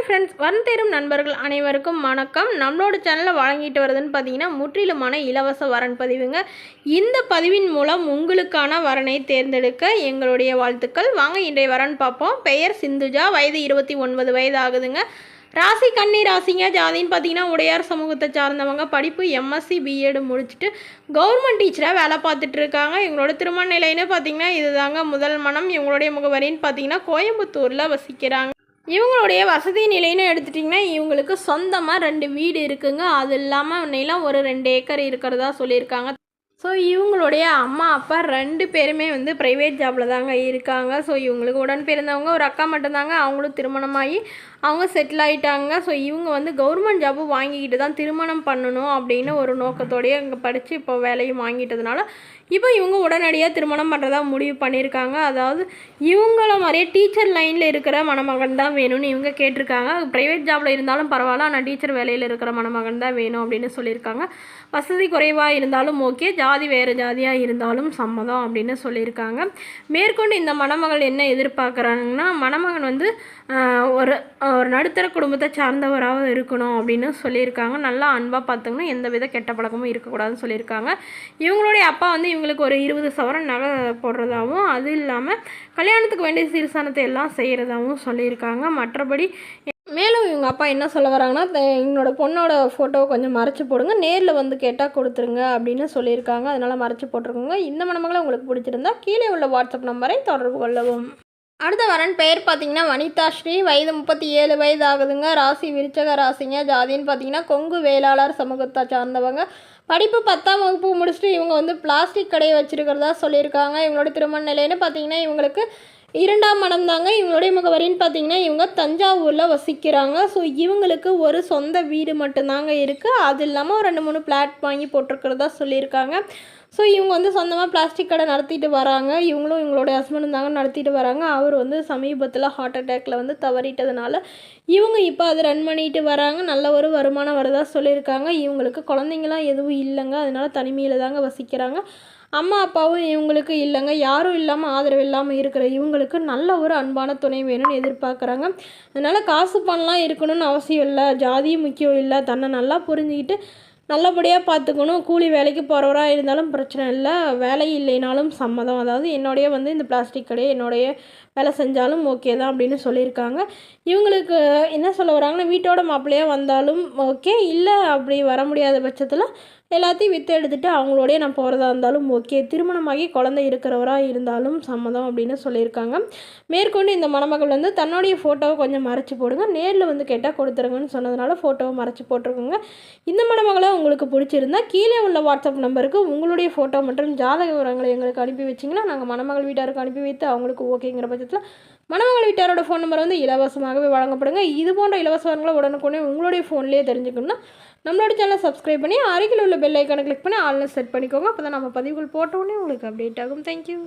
Friends, தேரும் நண்பர்கள் அனைவருக்கும் வணக்கம். நம்மளோட சேனலில் வழங்கிட்டு வருதுன்னு பார்த்தீங்கன்னா முற்றிலுமான இலவச வரன் பதிவுங்க. இந்த பதிவின் மூலம் உங்களுக்கான வரனை தேர்ந்தெடுக்க எங்களுடைய வாழ்த்துக்கள். வாங்க இன்றைய வரன் பார்ப்போம். பெயர் சிந்துஜா, வயது 29 வயது ஆகுதுங்க. ராசி கன்னி ராசிங்க. ஜாதின்னு பார்த்தீங்கன்னா உடையார் சமூகத்தை சார்ந்தவங்க. படிப்பு எம்எஸ்சி பிஎட் முடிச்சுட்டு கவர்மெண்ட் டீச்சராக வேலை பார்த்துட்டு இருக்காங்க. இவங்களோட திருமண நிலைன்னு பார்த்தீங்கன்னா இதுதாங்க முதல் மனம். இவங்களுடைய முகவரின்னு பார்த்தீங்கன்னா கோயம்புத்தூரில் வசிக்கிறாங்க. இவங்களுடைய வசதி நிலைன்னு எடுத்துட்டிங்கன்னா இவங்களுக்கு சொந்தமாக 2 வீடு இருக்குங்க. அது இல்லாமல் நிலம் ஒரு 2 ஏக்கர் இருக்கிறதா சொல்லியிருக்காங்க. ஸோ இவங்களுடைய அம்மா அப்பா 2 பேருமே ப்ரைவேட் ஜாபில் தாங்க இருக்காங்க. ஸோ இவங்களுக்கு உடன் பிறந்தவங்க ஒரு அக்கா மட்டும்தாங்க. அவங்களும் திருமணமாகி அவங்க செட்டில் ஆகிட்டாங்க. ஸோ இவங்க கவர்மெண்ட் ஜாப்பு வாங்கிக்கிட்டு தான் திருமணம் பண்ணணும் அப்படின்னு ஒரு நோக்கத்தோடையே இங்கே படித்து இப்போ வேலையும் வாங்கிட்டதுனால இப்போ இவங்க உடனடியாக திருமணம் பண்ணுறதா முடிவு பண்ணியிருக்காங்க. அதாவது இவங்கள மாதிரியே டீச்சர் லைனில் இருக்கிற மணமகன் தான் வேணும்னு இவங்க கேட்டிருக்காங்க. ப்ரைவேட் ஜாபில் இருந்தாலும் பரவாயில்ல, ஆனால் டீச்சர் வேலையில் இருக்கிற மணமகன் தான் வேணும் அப்படின்னு சொல்லியிருக்காங்க. வசதி குறைவாக இருந்தாலும் ஓகே, ஜாதி வேறு ஜாதியாக இருந்தாலும் சம்மதம் அப்படின்னு சொல்லியிருக்காங்க. மேற்கொண்டு இந்த மணமகள் என்ன எதிர்பார்க்குறாங்கன்னா, மணமகன் ஒரு நடுத்தர குடும்பத்தை சார்ந்தவராக இருக்கணும் அப்படின்னு சொல்லியிருக்காங்க. நல்லா அன்பாக பார்த்துக்கணும், எந்த வித கெட்ட பழக்கமும் இருக்கக்கூடாதுன்னு சொல்லியிருக்காங்க. இவங்களுடைய அப்பா இவங்களுக்கு ஒரு 20 சவரன் நகை போடுறதாகவும், அது இல்லாமல் கல்யாணத்துக்கு வேண்டிய சீர்சானத்தை எல்லாம் செய்கிறதாகவும் சொல்லியிருக்காங்க. மற்றபடி மேலும் இவங்க அப்பா என்ன சொல்ல வராங்கன்னா, என்னோட பொண்ணோட ஃபோட்டோவை கொஞ்சம் மறைச்சி போடுங்க, நேரில் கேட்டால் கொடுத்துருங்க அப்படின்னு சொல்லியிருக்காங்க. அதனால் மறைச்சி போட்டிருக்கோங்க. இந்த மணமகளை உங்களுக்கு பிடிச்சிருந்தா கீழே உள்ள வாட்ஸ்அப் நம்பரை தொடர்பு கொள்ளவும். அடுத்த வரன் பெயர் பார்த்தீங்கன்னா வனிதா ஸ்ரீ, வயது 37 வயது ஆகுதுங்க. ராசி விருச்சக ராசிங்க. ஜாதின்னு பார்த்தீங்கன்னா கொங்கு வேளாளர் சமூகத்தை சார்ந்தவங்க. படிப்பு 10ஆம் வகுப்பு முடிச்சுட்டு இவங்க பிளாஸ்டிக் கடையை வச்சுருக்கிறதா சொல்லியிருக்காங்க. இவங்களோட திருமண நிலைன்னு பார்த்தீங்கன்னா இவங்களுக்கு 2ஆம் மனம் தாங்க. இவங்களுடைய முகவரின்னு பார்த்தீங்கன்னா இவங்க தஞ்சாவூரில் வசிக்கிறாங்க. ஸோ இவங்களுக்கு ஒரு சொந்த வீடு மட்டும்தாங்க இருக்குது. அது இல்லாமல் ஒரு 2-3 பிளாட் வாங்கி போட்டிருக்கிறதா சொல்லியிருக்காங்க. ஸோ இவங்க சொந்தமாக பிளாஸ்டிக் கடை நடத்திட்டு வராங்க. இவங்களும் இவங்களுடைய ஹஸ்பண்டும் தாங்க நடத்திட்டு வராங்க. அவர் சமீபத்தில் ஹார்ட் அட்டாக்கில் தவறிட்டதுனால இவங்க இப்போ அதை ரன் பண்ணிட்டு வராங்க. நல்ல ஒரு வருமானம் வரதா சொல்லியிருக்காங்க. இவங்களுக்கு குழந்தைங்களாம் எதுவும் இல்லைங்க. அதனால தனிமையில் தாங்க வசிக்கிறாங்க. அம்மா அப்பாவும் இவங்களுக்கு இல்லைங்க. யாரும் இல்லாமல் ஆதரவு இல்லாமல் இருக்கிற இவங்களுக்கு நல்ல ஒரு அன்பான துணை வேணும்னு எதிர்பார்க்குறாங்க. அதனால் காசு பணம்லாம் இருக்கணும்னு அவசியம் இல்லை, ஜாதியும் முக்கியம் இல்லை, தன்னை நல்லா புரிஞ்சுக்கிட்டு நல்லபடியாக பார்த்துக்கணும். கூலி வேலைக்கு போகிறவராக இருந்தாலும் பிரச்சனை இல்லை, வேலை இல்லைனாலும் சம்மதம். அதாவது என்னுடைய இந்த பிளாஸ்டிக் கடையை என்னுடைய வேலை செஞ்சாலும் ஓகே தான் அப்படின்னு சொல்லியிருக்காங்க. இவங்களுக்கு என்ன சொல்ல வராங்கன்னா, வீட்டோட மாப்பிள்ளையாக வந்தாலும் ஓகே, இல்லை அப்படி வர முடியாத பட்சத்தில் எல்லாத்தையும் விற்று எடுத்துகிட்டு அவங்களோடய நான் போகிறதா இருந்தாலும் ஓகே, திருமணமாகி குழந்தை இருக்கிறவராக இருந்தாலும் சம்மதம் அப்படின்னு சொல்லியிருக்காங்க. மேற்கொண்டு இந்த மணமகள் தன்னுடைய ஃபோட்டோவை கொஞ்சம் மறைச்சி போடுங்க, நேரில் கேட்டால் கொடுத்துருங்கன்னு சொன்னதுனால ஃபோட்டோவை மறைச்சி போட்டிருக்கோங்க. இந்த மணமகளை உங்களுக்கு பிடிச்சிருந்தா கீழே உள்ள வாட்ஸ்அப் நம்பருக்கு உங்களுடைய ஃபோட்டோ மற்றும் ஜாதக விவரங்களை எங்களுக்கு அனுப்பி வச்சிங்கன்னா நாங்கள் மணமகள் வீட்டாருக்கு அனுப்பி வைத்து அவங்களுக்கு ஓகேங்கிற பட்சத்தில் மணமகள் வீட்டாரோட ஃபோன் நம்பர் இலவசமாகவே வழங்கப்படுங்க. இது போன்ற இலவசங்களை உடனுக்குடனே உங்களுடைய ஃபோன்லேயே தெரிஞ்சுக்கணும்னா நம்மளோட சேனலை சப்ஸ்கிரைப் பண்ணி அருகில் உள்ள பெல் ஐக்கானை கிளிக் பண்ணி ஆல்னு செட் பண்ணிக்கோங்க. அப்போ தான் நம்ம பதிவுகள் போட்டோடனே உங்களுக்கு அப்டேட் ஆகும். தேங்க்யூ.